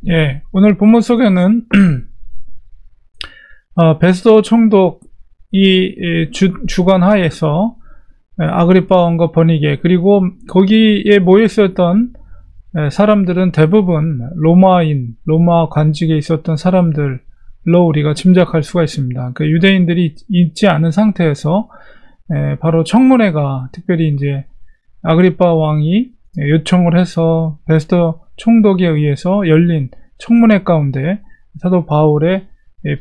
예, 오늘 본문 속에는 베스도 총독이 주관 하에서 아그리파 왕과 버니게, 그리고 거기에 모여 있었던 사람들은 대부분 로마 관직에 있었던 사람들로 우리가 짐작할 수가 있습니다. 그 유대인들이 있지 않은 상태에서 바로 청문회가, 특별히 이제 아그리파 왕이 요청을 해서 베스도 총독에 의해서 열린 청문회 가운데 사도 바울의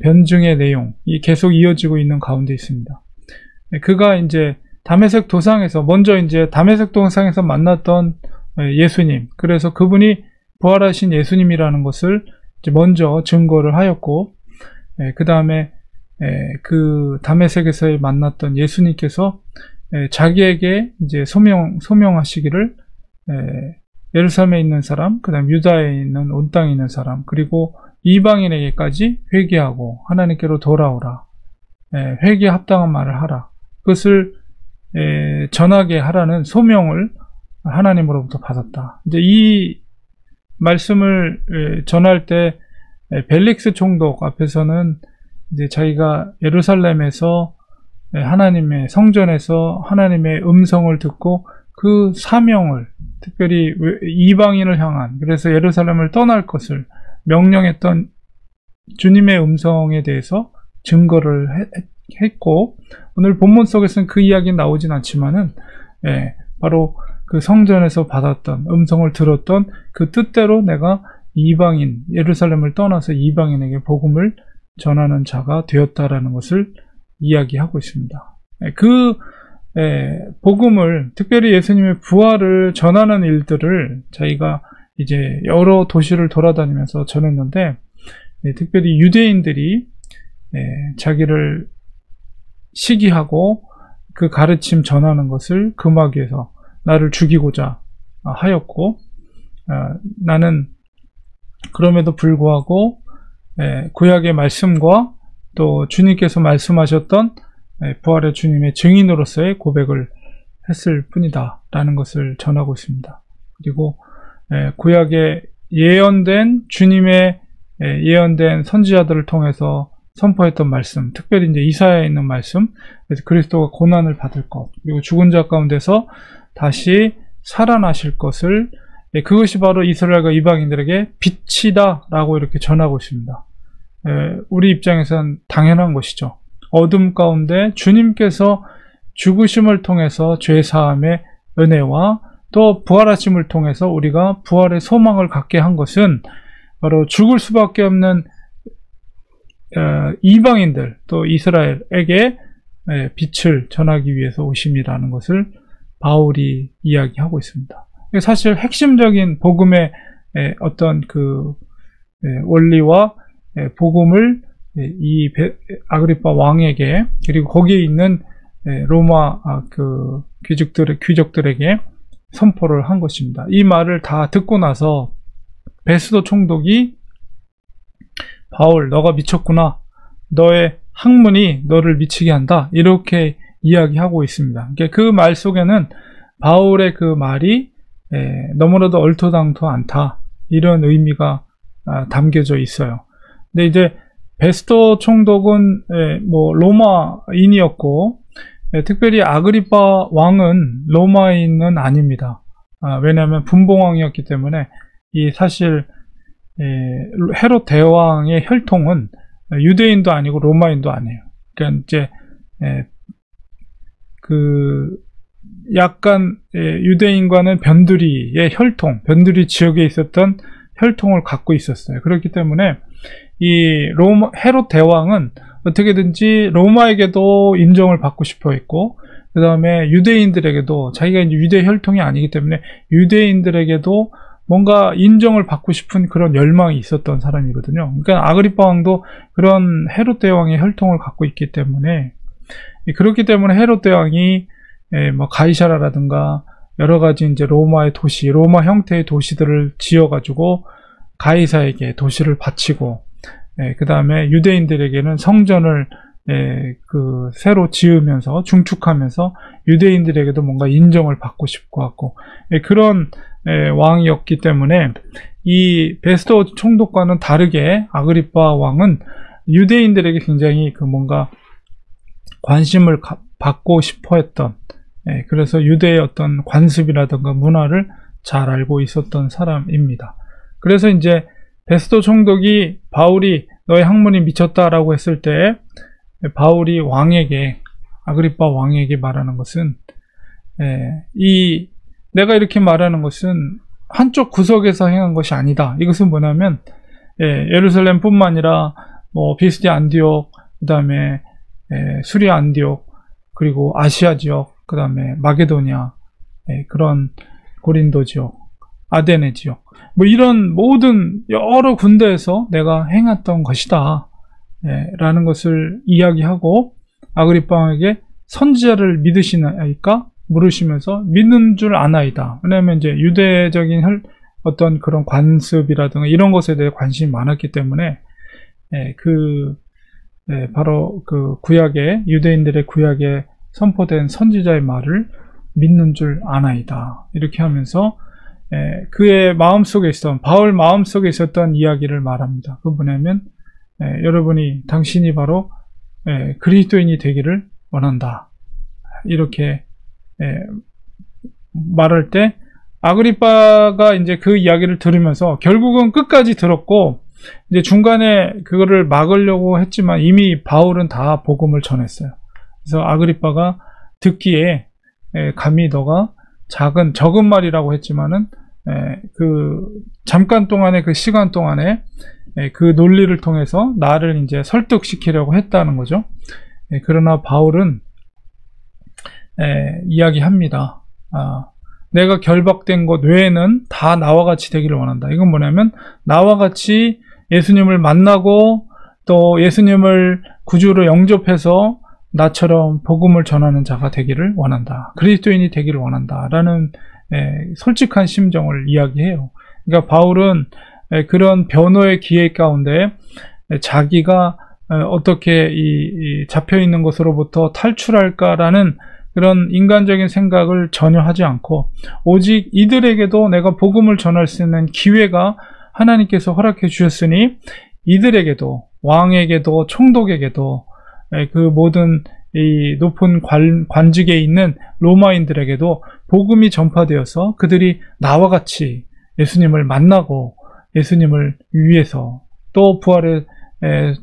변증의 내용이 계속 이어지고 있는 가운데 있습니다. 그가 이제 다메섹 도상에서 먼저 이제 다메섹 도상에서 만났던 예수님, 그래서 그분이 부활하신 예수님이라는 것을 이제 먼저 증거를 하였고, 그 다음에 그 다메섹에서 만났던 예수님께서 자기에게 이제 소명하시기를 예루살렘에 있는 사람, 그 다음 유다에 있는 온 땅에 있는 사람, 그리고 이방인에게까지 회개하고 하나님께로 돌아오라, 회개에 합당한 말을 하라, 그것을 전하게 하라는 소명을 하나님으로부터 받았다. 이제 이 말씀을 전할 때 벨릭스 총독 앞에서는 이제 자기가 예루살렘에서 하나님의 성전에서 하나님의 음성을 듣고 그 사명을, 특별히 이방인을 향한, 그래서 예루살렘을 떠날 것을 명령했던 주님의 음성에 대해서 증거를 했고, 오늘 본문 속에서는 그 이야기는 나오진 않지만은 바로 그 성전에서 받았던 음성을 들었던 그 뜻대로 내가 이방인, 예루살렘을 떠나서 이방인에게 복음을 전하는 자가 되었다라는 것을 이야기하고 있습니다. 그 복음을, 특별히 예수님의 부활을 전하는 일들을 자기가 이제 여러 도시를 돌아다니면서 전했는데, 특별히 유대인들이 자기를 시기하고 그 가르침 전하는 것을 금하기 위해서 나를 죽이고자 하였고, 나는 그럼에도 불구하고 구약의 말씀과 또 주님께서 말씀하셨던 부활의 주님의 증인으로서의 고백을 했을 뿐이다 라는 것을 전하고 있습니다. 그리고 구약의 예언된 주님의 예언된 선지자들을 통해서 선포했던 말씀, 특별히 이제 이사야에 있는 말씀, 그리스도가 고난을 받을 것, 그리고 죽은 자 가운데서 다시 살아나실 것을, 그것이 바로 이스라엘과 이방인들에게 빛이다 라고 이렇게 전하고 있습니다. 우리 입장에서는 당연한 것이죠. 어둠 가운데 주님께서 죽으심을 통해서 죄사함의 은혜와 또 부활하심을 통해서 우리가 부활의 소망을 갖게 한 것은 바로 죽을 수밖에 없는 이방인들, 또 이스라엘에게 빛을 전하기 위해서 오심이라는 것을 바울이 이야기하고 있습니다. 사실 핵심적인 복음의 어떤 그 원리와 복음을 이 아그리파 왕에게, 그리고 거기에 있는 로마 그 귀족들에게 선포를 한 것입니다. 이 말을 다 듣고 나서 베스도 총독이 바울, 너가 미쳤구나, 너의 학문이 너를 미치게 한다, 이렇게 이야기하고 있습니다. 그 말 속에는 바울의 그 말이 너무나도 얼토당토 않다, 이런 의미가 담겨져 있어요. 근데 이제 베스도 총독은 뭐 로마인이었고, 특별히 아그리파 왕은 로마인은 아닙니다. 왜냐하면 분봉왕이었기 때문에 이 사실 헤롯 대왕의 혈통은 유대인도 아니고 로마인도 아니에요. 그러니까 이제 그 약간 유대인과는 변두리의 혈통, 변두리 지역에 있었던 혈통을 갖고 있었어요. 그렇기 때문에 이 헤롯 대왕은 어떻게든지 로마에게도 인정을 받고 싶어 했고, 그 다음에 유대인들에게도, 자기가 이제 유대 혈통이 아니기 때문에 유대인들에게도 뭔가 인정을 받고 싶은 그런 열망이 있었던 사람이거든요. 그러니까 아그리파 왕도 그런 헤롯 대왕의 혈통을 갖고 있기 때문에, 그렇기 때문에 헤롯 대왕이 뭐 가이사라라든가 여러 가지 이제 로마의 도시, 로마 형태의 도시들을 지어가지고 가이사에게 도시를 바치고, 그 다음에 유대인들에게는 성전을 새로 지으면서 중축하면서 유대인들에게도 뭔가 인정을 받고 싶고 하고, 그런 왕이었기 때문에 이 베스도 총독과는 다르게 아그리파 왕은 유대인들에게 굉장히 그 뭔가 관심을 받고 싶어 했던, 그래서 유대의 어떤 관습이라든가 문화를 잘 알고 있었던 사람입니다. 그래서 이제 베스도 총독이 바울이 너의 학문이 미쳤다라고 했을 때 바울이 왕에게, 아그리파 왕에게 말하는 것은, 내가 이렇게 말하는 것은 한쪽 구석에서 행한 것이 아니다. 이것은 뭐냐면 예루살렘뿐만 아니라 뭐 비스디 안디옥, 그 다음에 수리아 안디옥, 그리고 아시아 지역, 그 다음에 마게도니아, 그런 고린도 지역, 아데네 지역, 뭐 이런 모든 여러 군데에서 내가 행했던 것이다 라는 것을 이야기하고, 아그리파 왕에게 선지자를 믿으시나이까 물으시면서 믿는 줄 아나이다. 왜냐하면 이제 유대적인 어떤 그런 관습이라든가 이런 것에 대해 관심이 많았기 때문에 바로 그 구약의, 유대인들의 구약에 선포된 선지자의 말을 믿는 줄 아나이다. 이렇게 하면서 그의 마음속에 있었던, 바울 마음속에 있었던 이야기를 말합니다. 그 뭐냐면 여러분이, 당신이 바로 그리스도인이 되기를 원한다. 이렇게 말할 때 아그리파가 이제 그 이야기를 들으면서 결국은 끝까지 들었고, 이제 중간에 그거를 막으려고 했지만 이미 바울은 다 복음을 전했어요. 그래서 아그리파가 듣기에 감히 너가 적은 말이라고 했지만은 그 잠깐 동안의 그 시간 동안에 그 논리를 통해서 나를 이제 설득시키려고 했다는 거죠. 그러나 바울은 이야기합니다. 내가 결박된 것 외에는 다 나와 같이 되기를 원한다. 이건 뭐냐면 나와 같이 예수님을 만나고 또 예수님을 구주로 영접해서 나처럼 복음을 전하는 자가 되기를 원한다. 그리스도인이 되기를 원한다. 라는 솔직한 심정을 이야기해요. 그러니까 바울은 그런 변호의 기회 가운데 자기가 어떻게 이 잡혀있는 것으로부터 탈출할까라는 그런 인간적인 생각을 전혀 하지 않고, 오직 이들에게도 내가 복음을 전할 수 있는 기회가 하나님께서 허락해 주셨으니 이들에게도, 왕에게도 총독에게도, 그 모든 이 높은 관직에 있는 로마인들에게도 복음이 전파되어서 그들이 나와 같이 예수님을 만나고 예수님을 위해서 또 부활의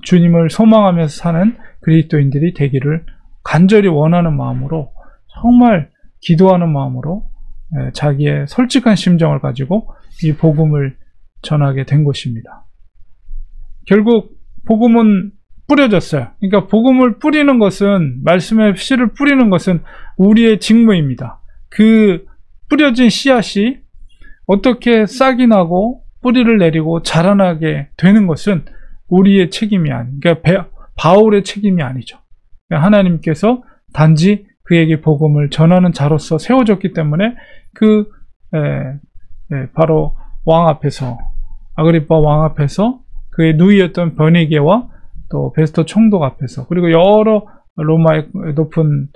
주님을 소망하면서 사는 그리스도인들이 되기를 간절히 원하는 마음으로, 정말 기도하는 마음으로 자기의 솔직한 심정을 가지고 이 복음을 전하게 된 것입니다. 결국 복음은 뿌려졌어요. 그러니까 복음을 뿌리는 것은, 말씀의 씨를 뿌리는 것은 우리의 직무입니다. 그 뿌려진 씨앗이 어떻게 싹이 나고 뿌리를 내리고 자라나게 되는 것은 우리의 책임이 그러니까 바울의 책임이 아니죠. 그러니까 하나님께서 단지 그에게 복음을 전하는 자로서 세워졌기 때문에 바로 왕 앞에서, 아그리파 왕 앞에서, 그의 누이였던 버니게와 또 베스도 총독 앞에서, 그리고 여러 로마의 높은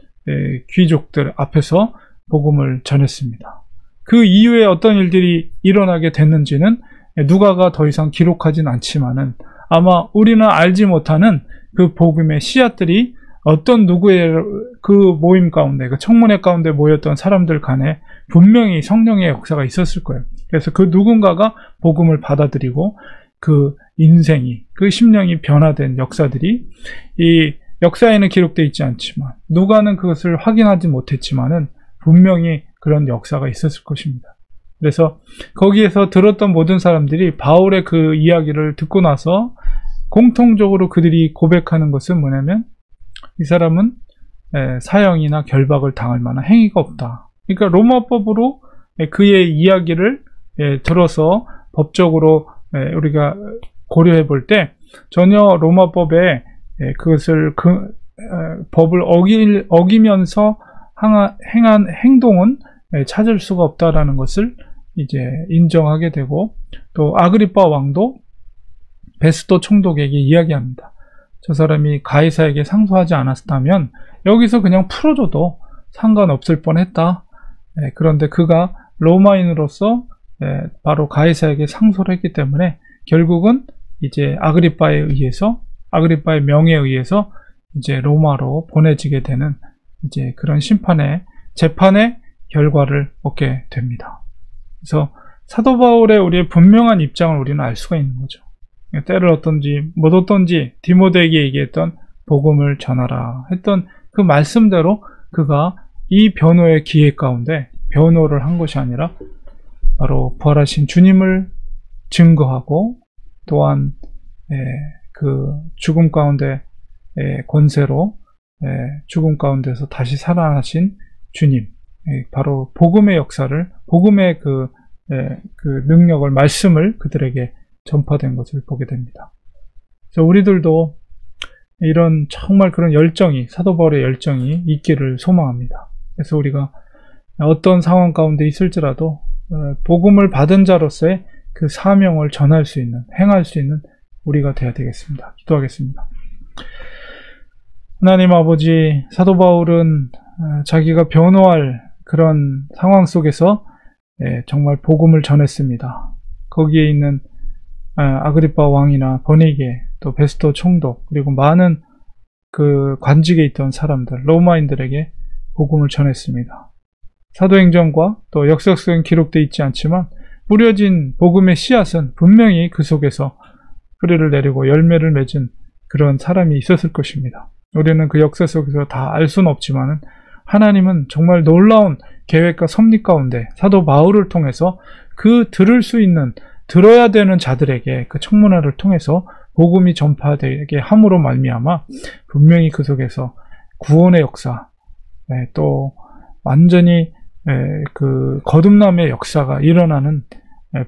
귀족들 앞에서 복음을 전했습니다. 그 이후에 어떤 일들이 일어나게 됐는지는 누가가 더 이상 기록하진 않지만은, 아마 우리는 알지 못하는 그 복음의 씨앗들이 어떤 누구의 그 모임 가운데, 그 청문회 가운데 모였던 사람들 간에 분명히 성령의 역사가 있었을 거예요. 그래서 그 누군가가 복음을 받아들이고 그 인생이, 그 심령이 변화된 역사들이 이 역사에는 기록되어 있지 않지만, 누가는 그것을 확인하지 못했지만은 분명히 그런 역사가 있었을 것입니다. 그래서 거기에서 들었던 모든 사람들이 바울의 그 이야기를 듣고 나서 공통적으로 그들이 고백하는 것은 뭐냐면, 이 사람은 사형이나 결박을 당할 만한 행위가 없다. 그러니까 로마법으로 그의 이야기를 들어서 법적으로 우리가 고려해 볼 때 전혀 로마법에 그것을 법을 어기면서 행한 행동은 찾을 수가 없다라는 것을 이제 인정하게 되고, 또 아그리파 왕도 베스도 총독에게 이야기합니다. 저 사람이 가이사에게 상소하지 않았다면 여기서 그냥 풀어줘도 상관없을 뻔했다. 그런데 그가 로마인으로서 바로 가이사에게 상소를 했기 때문에 결국은 이제 아그리빠의 명예에 의해서 이제 로마로 보내지게 되는 이제 그런 재판의 결과를 얻게 됩니다. 그래서 사도 바울의 우리의 분명한 입장을 우리는 알 수가 있는 거죠. 때를 얻든지 못 얻든지 디모데에게 얘기했던 복음을 전하라 했던 그 말씀대로 그가 이 변호의 기회 가운데 변호를 한 것이 아니라 바로 부활하신 주님을 증거하고 또한 그 죽음 가운데 권세로 죽음 가운데서 다시 살아나신 주님, 바로 복음의 역사를, 복음의 그 능력을, 말씀을 그들에게 전파된 것을 보게 됩니다. 그래서 우리들도 이런 정말 그런 열정이, 사도 바울의 열정이 있기를 소망합니다. 그래서 우리가 어떤 상황 가운데 있을지라도 복음을 받은 자로서의 그 사명을 전할 수 있는, 행할 수 있는 우리가 되어야 되겠습니다. 기도하겠습니다. 하나님 아버지, 사도 바울은 자기가 변호할 그런 상황 속에서 정말 복음을 전했습니다. 거기에 있는 아그리빠 왕이나 버니게, 또 베스토 총독, 그리고 많은 그 관직에 있던 사람들, 로마인들에게 복음을 전했습니다. 사도행전과 또 역사 속엔 기록되어 있지 않지만 뿌려진 복음의 씨앗은 분명히 그 속에서 뿌리를 내리고 열매를 맺은 그런 사람이 있었을 것입니다. 우리는 그 역사 속에서 다 알 수는 없지만 하나님은 정말 놀라운 계획과 섭리 가운데 사도 바울을 통해서 그 들어야 되는 자들에게 그 청문회를 통해서 복음이 전파되게 함으로 말미암아 분명히 그 속에서 구원의 역사, 또 완전히 그 거듭남의 역사가 일어나는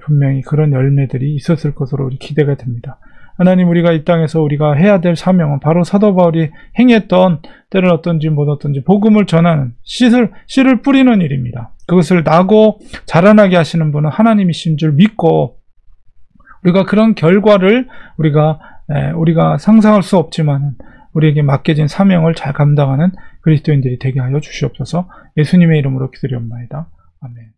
분명히 그런 열매들이 있었을 것으로 우리 기대가 됩니다. 하나님, 우리가 이 땅에서 우리가 해야 될 사명은 바로 사도 바울이 행했던, 때를 얻든지 못 얻든지 복음을 전하는, 씨를 뿌리는 일입니다. 그것을 나고 자라나게 하시는 분은 하나님이신 줄 믿고, 우리가 그런 결과를 우리가 상상할 수 없지만 우리에게 맡겨진 사명을 잘 감당하는 그리스도인들이 되게 하여 주시옵소서. 예수님의 이름으로 기도드리옵나이다. 아멘.